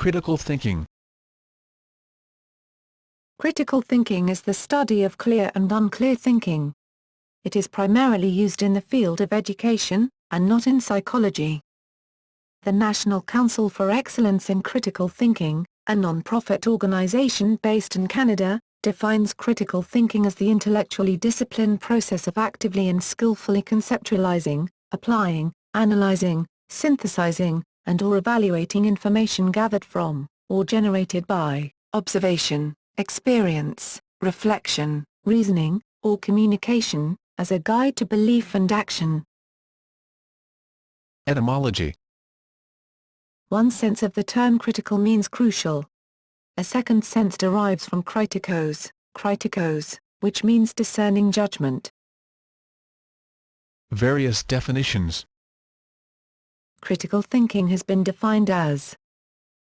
Critical thinking. Critical thinking is the study of clear and unclear thinking. It is primarily used in the field of education, and not in psychology. The National Council for Excellence in Critical Thinking, a non-profit organization based in Canada, defines critical thinking as the intellectually disciplined process of actively and skillfully conceptualizing, applying, analyzing, synthesizing, and/or evaluating information gathered from, or generated by, observation, experience, reflection, reasoning, or communication, as a guide to belief and action. Etymology. One sense of the term critical means crucial. A second sense derives from kritikos, which means discerning judgment. Various definitions. Critical thinking has been defined as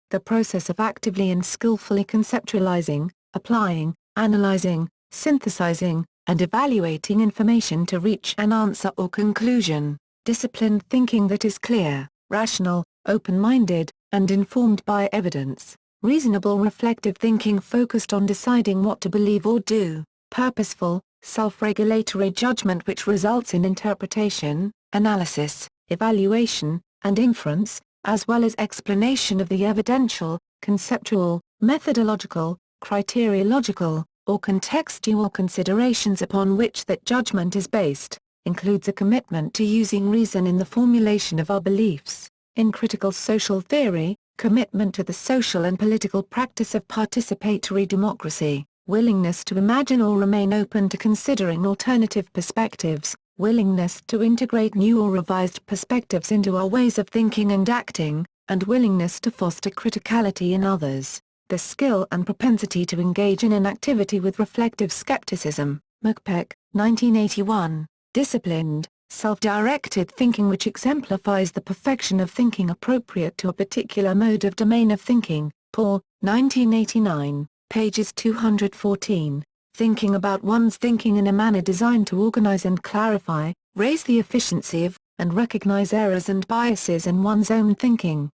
the process of actively and skillfully conceptualizing, applying, analyzing, synthesizing, and evaluating information to reach an answer or conclusion, disciplined thinking that is clear, rational, open-minded, and informed by evidence, reasonable reflective thinking focused on deciding what to believe or do, purposeful, self-regulatory judgment which results in interpretation, analysis, evaluation, and inference, as well as explanation of the evidential, conceptual, methodological, criteriological, or contextual considerations upon which that judgment is based, includes a commitment to using reason in the formulation of our beliefs. In critical social theory, commitment to the social and political practice of participatory democracy, willingness to imagine or remain open to considering alternative perspectives, willingness to integrate new or revised perspectives into our ways of thinking and acting, and willingness to foster criticality in others, the skill and propensity to engage in an activity with reflective skepticism. McPeck, 1981, disciplined, self-directed thinking which exemplifies the perfection of thinking appropriate to a particular mode of domain of thinking. Paul, 1989, pages 214. Thinking about one's thinking in a manner designed to organize and clarify, raise the efficiency of, and recognize errors and biases in one's own thinking.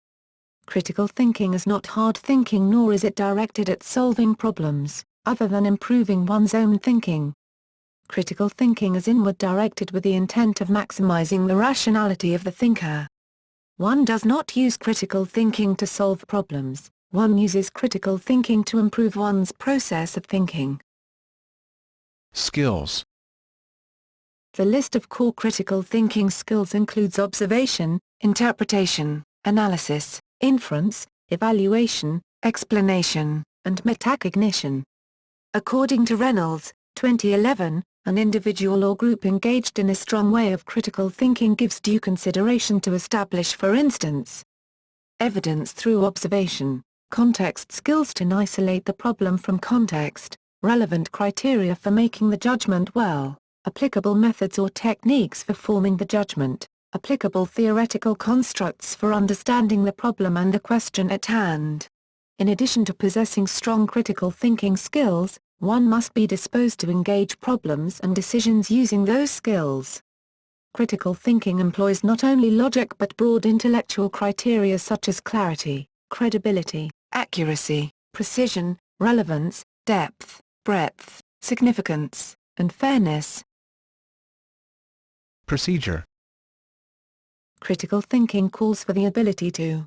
Critical thinking is not hard thinking nor is it directed at solving problems, other than improving one's own thinking. Critical thinking is inward directed with the intent of maximizing the rationality of the thinker. One does not use critical thinking to solve problems, one uses critical thinking to improve one's process of thinking. Skills. The list of core critical thinking skills includes observation, interpretation, analysis, inference, evaluation, explanation, and metacognition. According to Reynolds, 2011, an individual or group engaged in a strong way of critical thinking gives due consideration to establish, for instance, evidence through observation, context skills to isolate the problem from context, relevant criteria for making the judgment well, applicable methods or techniques for forming the judgment, applicable theoretical constructs for understanding the problem and the question at hand. In addition to possessing strong critical thinking skills, one must be disposed to engage problems and decisions using those skills. Critical thinking employs not only logic but broad intellectual criteria such as clarity, credibility, accuracy, precision, relevance, depth, breadth, significance, and fairness. Procedure. Critical thinking calls for the ability to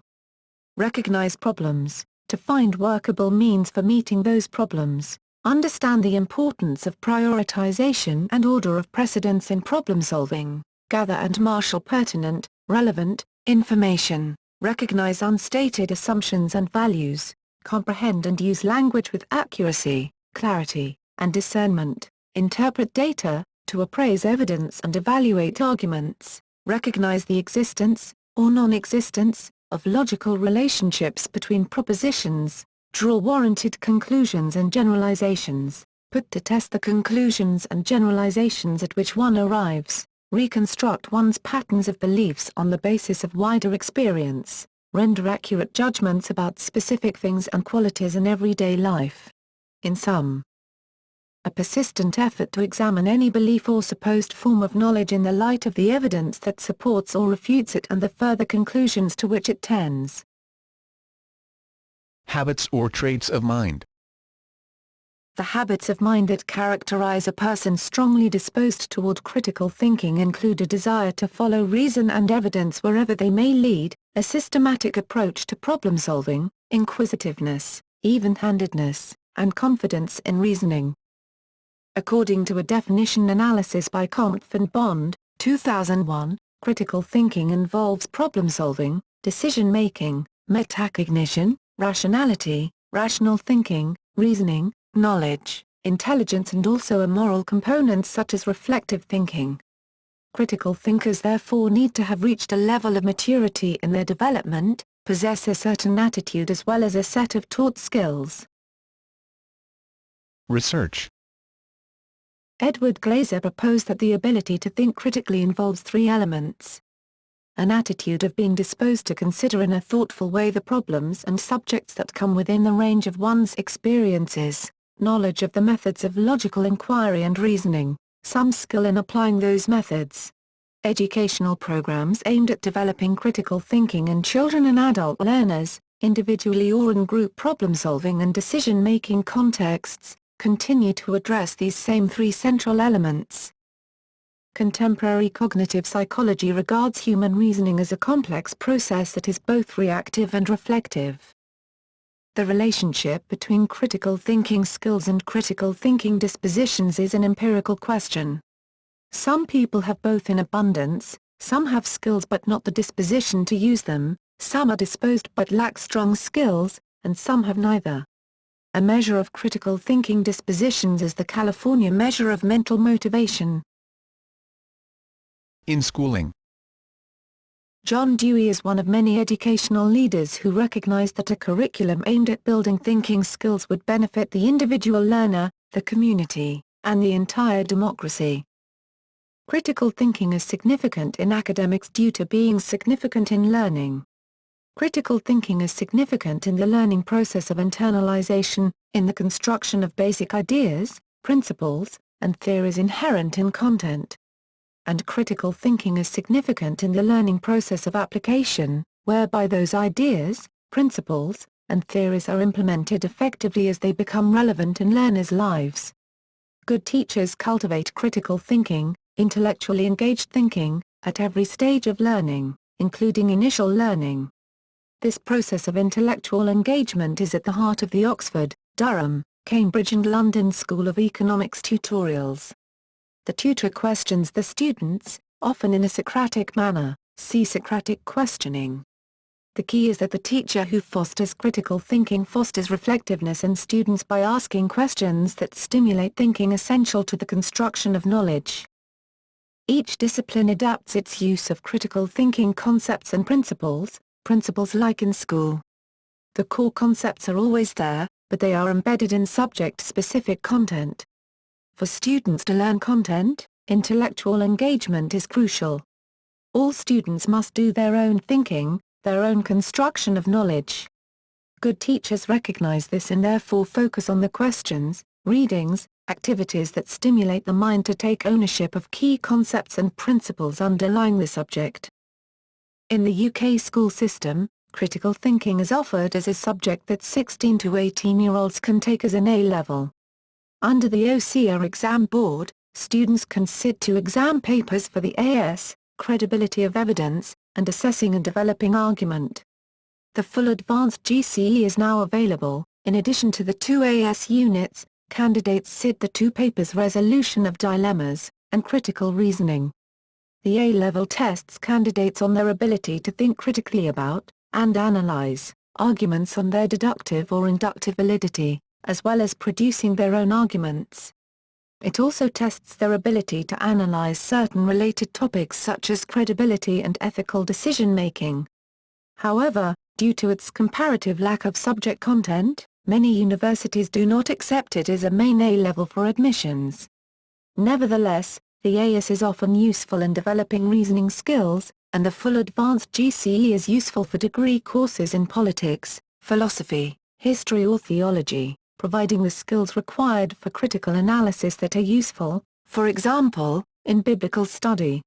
recognize problems, to find workable means for meeting those problems, understand the importance of prioritization and order of precedence in problem solving, gather and marshal pertinent, relevant, information, recognize unstated assumptions and values, comprehend and use language with accuracy, clarity, and discernment, interpret data, to appraise evidence and evaluate arguments, recognize the existence, or non-existence, of logical relationships between propositions, draw warranted conclusions and generalizations, put to test the conclusions and generalizations at which one arrives, reconstruct one's patterns of beliefs on the basis of wider experience, render accurate judgments about specific things and qualities in everyday life. In sum, a persistent effort to examine any belief or supposed form of knowledge in the light of the evidence that supports or refutes it and the further conclusions to which it tends. Habits or traits of mind. The habits of mind that characterize a person strongly disposed toward critical thinking include a desire to follow reason and evidence wherever they may lead, a systematic approach to problem solving, inquisitiveness, even-handedness, and confidence in reasoning. According to a definition analysis by Kampf and Bond, 2001, critical thinking involves problem solving, decision-making, metacognition, rationality, rational thinking, reasoning, knowledge, intelligence and also a moral component such as reflective thinking. Critical thinkers therefore need to have reached a level of maturity in their development, possess a certain attitude as well as a set of taught skills. Research. Edward Glaser proposed that the ability to think critically involves three elements. An attitude of being disposed to consider in a thoughtful way the problems and subjects that come within the range of one's experiences, knowledge of the methods of logical inquiry and reasoning, some skill in applying those methods. Educational programs aimed at developing critical thinking in children and adult learners, individually or in group problem-solving and decision-making contexts, continue to address these same three central elements. Contemporary cognitive psychology regards human reasoning as a complex process that is both reactive and reflective. The relationship between critical thinking skills and critical thinking dispositions is an empirical question. Some people have both in abundance, some have skills but not the disposition to use them, some are disposed but lack strong skills, and some have neither. A measure of critical thinking dispositions is the California measure of mental motivation. In schooling. John Dewey is one of many educational leaders who recognized that a curriculum aimed at building thinking skills would benefit the individual learner, the community, and the entire democracy. Critical thinking is significant in academics due to being significant in learning. Critical thinking is significant in the learning process of internalization, in the construction of basic ideas, principles, and theories inherent in content. And critical thinking is significant in the learning process of application, whereby those ideas, principles, and theories are implemented effectively as they become relevant in learners' lives. Good teachers cultivate critical thinking, intellectually engaged thinking, at every stage of learning, including initial learning. This process of intellectual engagement is at the heart of the Oxford, Durham, Cambridge and London School of Economics tutorials. The tutor questions the students, often in a Socratic manner, see Socratic questioning. The key is that the teacher who fosters critical thinking fosters reflectiveness in students by asking questions that stimulate thinking essential to the construction of knowledge. Each discipline adapts its use of critical thinking concepts and principles like in school. The core concepts are always there, but they are embedded in subject-specific content. For students to learn content, intellectual engagement is crucial. All students must do their own thinking, their own construction of knowledge. Good teachers recognize this and therefore focus on the questions, readings, activities that stimulate the mind to take ownership of key concepts and principles underlying the subject. In the UK school system, critical thinking is offered as a subject that 16 to 18-year-olds can take as an A-level. Under the OCR exam board, students can sit 2 exam papers for the AS, credibility of evidence, and assessing and developing argument. The full advanced GCE is now available. In addition to the 2 AS units, candidates sit the 2 papers resolution of dilemmas, and critical reasoning. The A-level tests candidates on their ability to think critically about, and analyze, arguments on their deductive or inductive validity, as well as producing their own arguments. It also tests their ability to analyze certain related topics such as credibility and ethical decision-making. However, due to its comparative lack of subject content, many universities do not accept it as a main A-level for admissions. Nevertheless, the AS is often useful in developing reasoning skills, and the full advanced GCE is useful for degree courses in politics, philosophy, history or theology, providing the skills required for critical analysis that are useful, for example, in biblical study.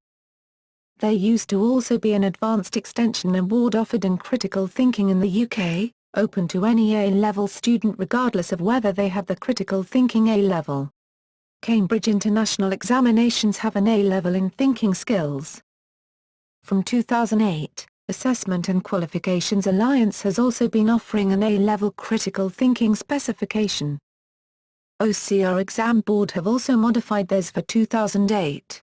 There used to also be an advanced extension award offered in critical thinking in the UK, open to any A-level student regardless of whether they have the critical thinking A-level. Cambridge International Examinations have an A-level in thinking skills. From 2008, Assessment and Qualifications Alliance has also been offering an A-level critical thinking specification. OCR Exam Board have also modified theirs for 2008.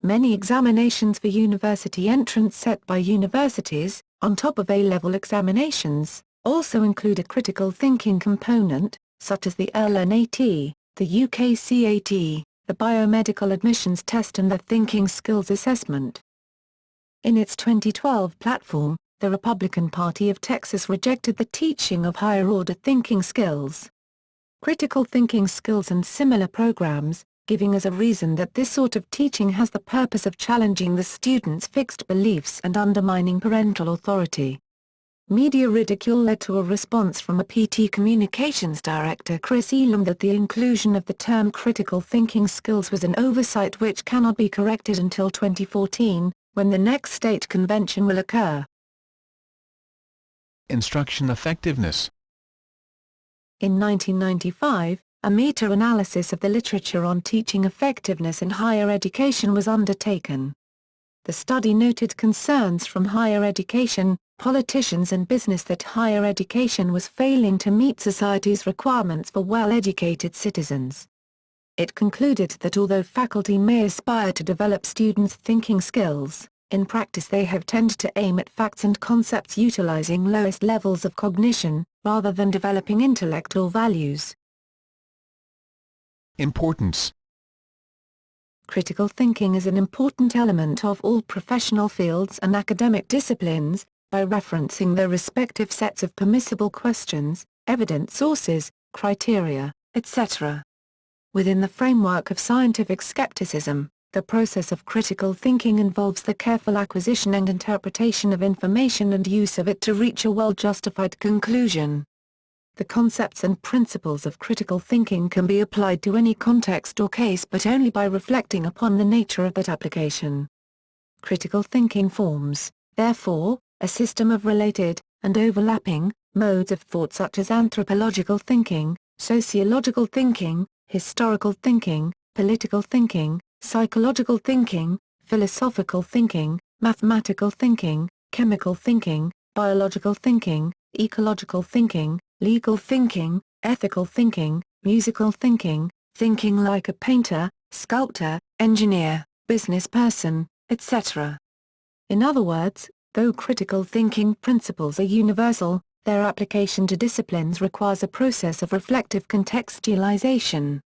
Many examinations for university entrance set by universities, on top of A-level examinations, also include a critical thinking component, such as the LNAT, the UKCAT, the Biomedical Admissions Test and the Thinking Skills Assessment. In its 2012 platform, the Republican Party of Texas rejected the teaching of higher-order thinking skills. Critical thinking skills and similar programs, giving as a reason that this sort of teaching has the purpose of challenging the students' fixed beliefs and undermining parental authority. Media ridicule led to a response from a PT Communications Director Chris Elam that the inclusion of the term critical thinking skills was an oversight which cannot be corrected until 2014, when the next state convention will occur. Instruction effectiveness. In 1995, a meta-analysis of the literature on teaching effectiveness in higher education was undertaken. The study noted concerns from higher education, politicians and business that higher education was failing to meet society's requirements for well-educated citizens. It concluded that although faculty may aspire to develop students' thinking skills, in practice they have tended to aim at facts and concepts utilizing lowest levels of cognition, rather than developing intellect or values. Importance. Critical thinking is an important element of all professional fields and academic disciplines, by referencing their respective sets of permissible questions, evidence sources, criteria, etc. Within the framework of scientific skepticism, the process of critical thinking involves the careful acquisition and interpretation of information and use of it to reach a well-justified conclusion. The concepts and principles of critical thinking can be applied to any context or case but only by reflecting upon the nature of that application. Critical thinking forms, therefore, a system of related, and overlapping, modes of thought such as anthropological thinking, sociological thinking, historical thinking, political thinking, psychological thinking, philosophical thinking, mathematical thinking, chemical thinking, biological thinking, ecological thinking, legal thinking, ethical thinking, musical thinking, thinking like a painter, sculptor, engineer, business person, etc. In other words, though critical thinking principles are universal, their application to disciplines requires a process of reflective contextualization.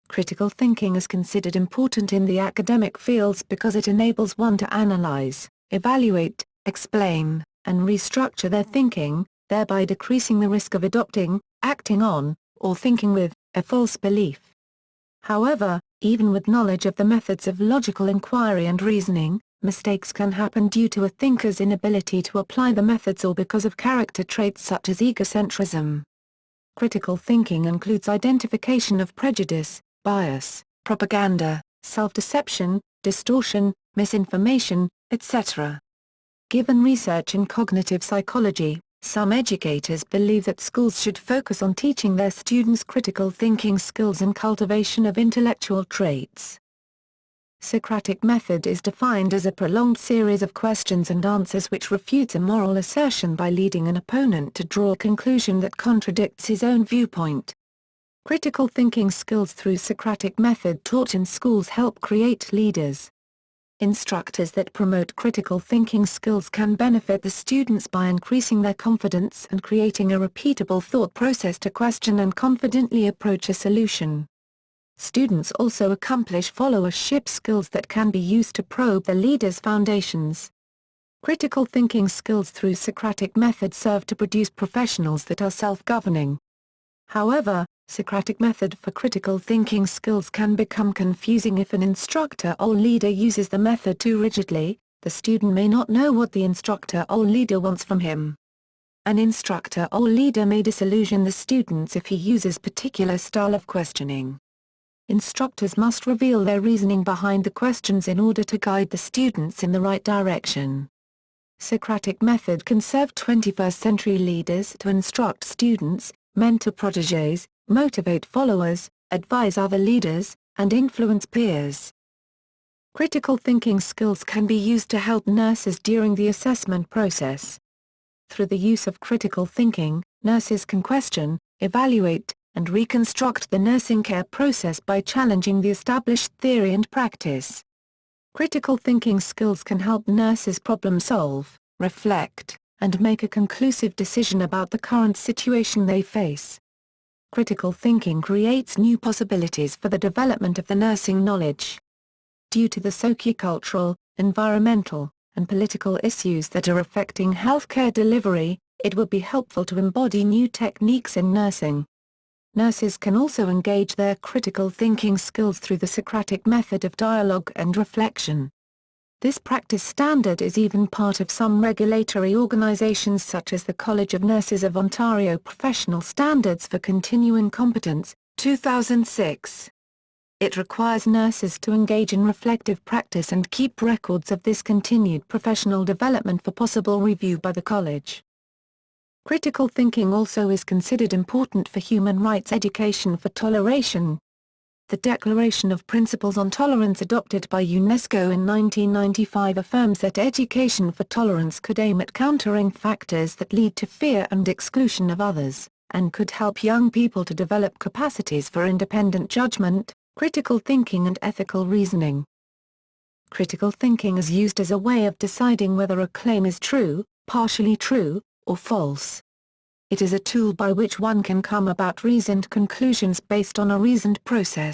Critical thinking is considered important in the academic fields because it enables one to analyze, evaluate, explain, and restructure their thinking, thereby decreasing the risk of adopting, acting on, or thinking with, a false belief. However, even with knowledge of the methods of logical inquiry and reasoning, mistakes can happen due to a thinker's inability to apply the methods or because of character traits such as egocentrism. Critical thinking includes identification of prejudice, bias, propaganda, self-deception, distortion, misinformation, etc. Given research in cognitive psychology, some educators believe that schools should focus on teaching their students critical thinking skills and cultivation of intellectual traits. Socratic method is defined as a prolonged series of questions and answers which refutes a moral assertion by leading an opponent to draw a conclusion that contradicts his own viewpoint. Critical thinking skills through Socratic method taught in schools help create leaders. Instructors that promote critical thinking skills can benefit the students by increasing their confidence and creating a repeatable thought process to question and confidently approach a solution. Students also accomplish followership skills that can be used to probe the leader's foundations. Critical thinking skills through Socratic method serve to produce professionals that are self-governing. However, Socratic method for critical thinking skills can become confusing if an instructor or leader uses the method too rigidly. The student may not know what the instructor or leader wants from him. An instructor or leader may disillusion the students if he uses particular style of questioning. Instructors must reveal their reasoning behind the questions in order to guide the students in the right direction. Socratic method can serve 21st-century leaders to instruct students, mentor protégés, motivate followers, advise other leaders, and influence peers. Critical thinking skills can be used to help nurses during the assessment process. Through the use of critical thinking, nurses can question, evaluate, and reconstruct the nursing care process by challenging the established theory and practice. Critical thinking skills can help nurses problem solve, reflect, and make a conclusive decision about the current situation they face. Critical thinking creates new possibilities for the development of the nursing knowledge. Due to the sociocultural, environmental, and political issues that are affecting healthcare delivery, it would be helpful to embody new techniques in nursing. Nurses can also engage their critical thinking skills through the Socratic method of dialogue and reflection. This practice standard is even part of some regulatory organizations such as the College of Nurses of Ontario Professional Standards for Continuing Competence, 2006. It requires nurses to engage in reflective practice and keep records of this continued professional development for possible review by the college. Critical thinking also is considered important for human rights education for toleration. The Declaration of Principles on Tolerance adopted by UNESCO in 1995 affirms that education for tolerance could aim at countering factors that lead to fear and exclusion of others, and could help young people to develop capacities for independent judgment, critical thinking and ethical reasoning. Critical thinking is used as a way of deciding whether a claim is true, partially true, or false. It is a tool by which one can come about reasoned conclusions based on a reasoned process.